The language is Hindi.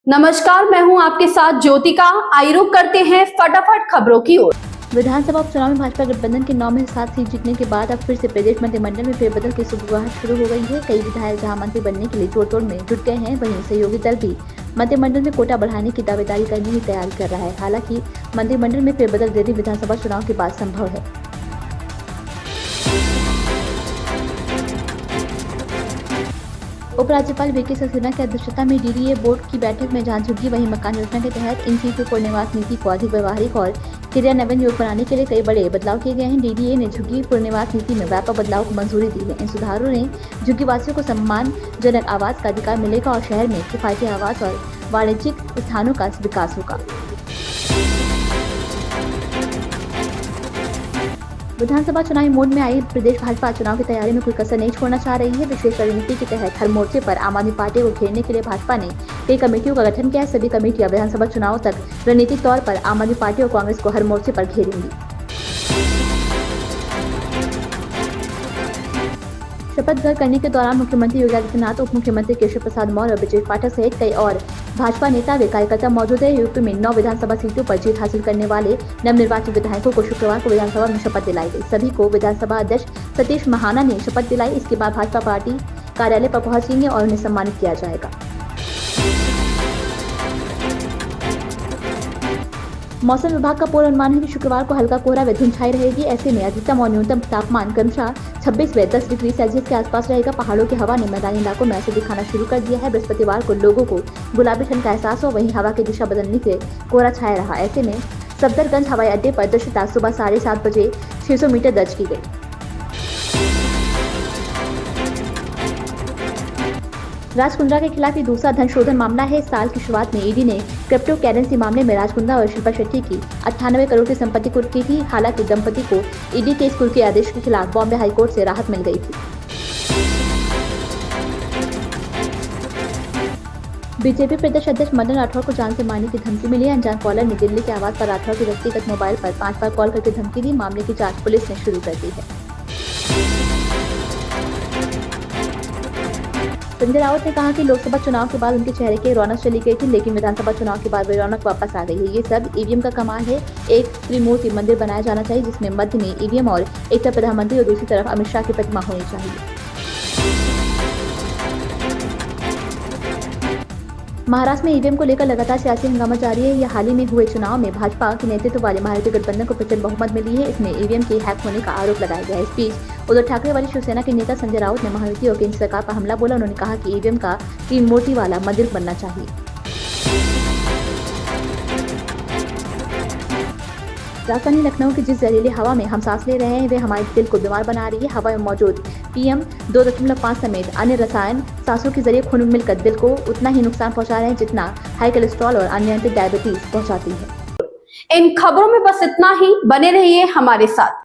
नमस्कार, मैं हूं आपके साथ ज्योतिका। आइए रुक करते हैं फटाफट खबरों की ओर। विधानसभा उपचुनाव में भाजपा गठबंधन के 9 में से 7 सीट जीतने के बाद अब फिर से प्रदेश मंत्रिमंडल में फेरबदल की सुगबुगाहट शुरू हो गई है। कई विधायक जहां मंत्री बनने के लिए जोड़-तोड़ में जुट गए हैं, वहीं सहयोगी दल भी मंत्रिमंडल में कोटा बढ़ाने की दावेदारी करने की तैयारी कर रहा है। हालांकि मंत्रिमंडल में फेरबदल जल्दी विधानसभा चुनाव के बाद संभव है। उपराज्यपाल वीके सक्सेना की अध्यक्षता में डीडीए बोर्ड की बैठक में जहां झुग्गी वहीं मकान योजना के तहत इन सीटों पर निवास नीति को अधिक व्यवहारिक और क्रियान्वयन योग्य बनाने के लिए कई बड़े बदलाव किए गए हैं। डीडीए ने झुग्गी पुनर्निवास नीति में व्यापक बदलाव को मंजूरी दी है। इन सुधारों ने झुग्गी वासियों को सम्मानजनक आवास का अधिकार मिलेगा और शहर में किफायती आवास और वाणिज्यिक स्थानों का विकास होगा। विधानसभा चुनावी मोड में आई प्रदेश भाजपा चुनाव की तैयारी में कोई कसर नहीं छोड़ना चाह रही है। विशेष रणनीति के तहत हर मोर्चे पर आम आदमी पार्टी को घेरने के लिए भाजपा ने कई कमेटियों का गठन किया है। सभी कमेटियां विधानसभा चुनाव तक रणनीतिक तौर पर आम आदमी पार्टी और कांग्रेस को हर मोर्चे पर घेरेंगी। शपथ ग्रहण करने के दौरान मुख्यमंत्री योगी आदित्यनाथ, उप मुख्यमंत्री केशव प्रसाद मौर्य और ब्रजेश पाठक सहित कई और भाजपा नेता व कार्यकर्ता मौजूद है। यूपी में 9 विधानसभा सीटों पर जीत हासिल करने वाले नवनिर्वाचित विधायकों को शुक्रवार को विधानसभा में शपथ दिलाई गई। सभी को विधानसभा अध्यक्ष सतीश महाना ने शपथ दिलाई। इसके बाद भाजपा पार्टी कार्यालय पर पहुंचेंगे और उन्हें सम्मानित किया जाएगा। मौसम विभाग का पूर्वानुमान है कि शुक्रवार को हल्का कोहरा व धुंध छाई रहेगी। ऐसे में अधिकतम और न्यूनतम तापमान क्रमशः 26 व 10 डिग्री सेल्सियस के आसपास रहेगा। पहाड़ों की हवा ने मैदानी इलाकों में असर दिखाना शुरू कर दिया है। बृहस्पतिवार को लोगों को गुलाबी ठंड का एहसास हो, वहीं हवा की दिशा बदलने से कोहरा छाया रहा। ऐसे में सफदरगंज हवाई अड्डे पर दृश्यता सुबह 7:30 बजे 600 मीटर दर्ज की गई। राज कुंद्रा के खिलाफ ये दूसरा धन शोधन मामला है। इस साल की शुरुआत में ईडी ने क्रिप्टो करेंसी मामले में राज कुंद्रा और शिल्पा शेट्टी की 98 करोड़ की संपत्ति कुर्क की थी। हालांकि दंपति को ईडी के इस कुर्क के आदेश के खिलाफ बॉम्बे हाईकोर्ट से राहत मिल गई थी। बीजेपी प्रदेश अध्यक्ष मदन राठौर को जान से मारने की धमकी मिली है। अनजान कॉलर ने दिल्ली के आवास पर राठौर के व्यक्तिगत मोबाइल पर 5 बार कॉल करके धमकी दी। मामले की जांच पुलिस ने शुरू कर दी है। संजय राउत ने कहा कि लोकसभा चुनाव के बाद उनके चेहरे की रौनक चली गई थी, लेकिन विधानसभा चुनाव के बाद वे रौनक वापस आ गई है। ये सब ईवीएम का कमाल है। एक त्रिमूर्ति मंदिर बनाया जाना चाहिए, जिसमें मध्य में ईवीएम और एक तरफ प्रधानमंत्री और दूसरी तरफ अमित शाह की प्रतिमा होनी चाहिए। महाराष्ट्र में ईवीएम को लेकर लगातार सियासी हंगामा जारी है। यह हाल ही में हुए चुनाव में भाजपा के नेतृत्व वाले महायुति गठबंधन को प्रचंड बहुमत मिली है। इसमें ईवीएम के हैक होने का आरोप लगाया गया है। इस बीच उद्धव ठाकरे वाली शिवसेना के नेता संजय राउत ने महायुति और केंद्र सरकार पर हमला बोला। उन्होंने कहा कि ईवीएम का 3 मूर्ति वाला मंदिर बनना चाहिए। राजधानी लखनऊ की जिस जहरीली हवा में हम सांस ले रहे हैं, वे हमारे दिल को बीमार बना रही है। हवा में मौजूद PM 2.5 समेत अन्य रसायन सांसों के जरिए खून में मिलकर दिल को उतना ही नुकसान पहुंचा रहे हैं जितना हाई कोलेस्ट्रॉल और अनियंत्रित डायबिटीज पहुंचाती है। इन खबरों में बस इतना ही। बने रहिए हमारे साथ।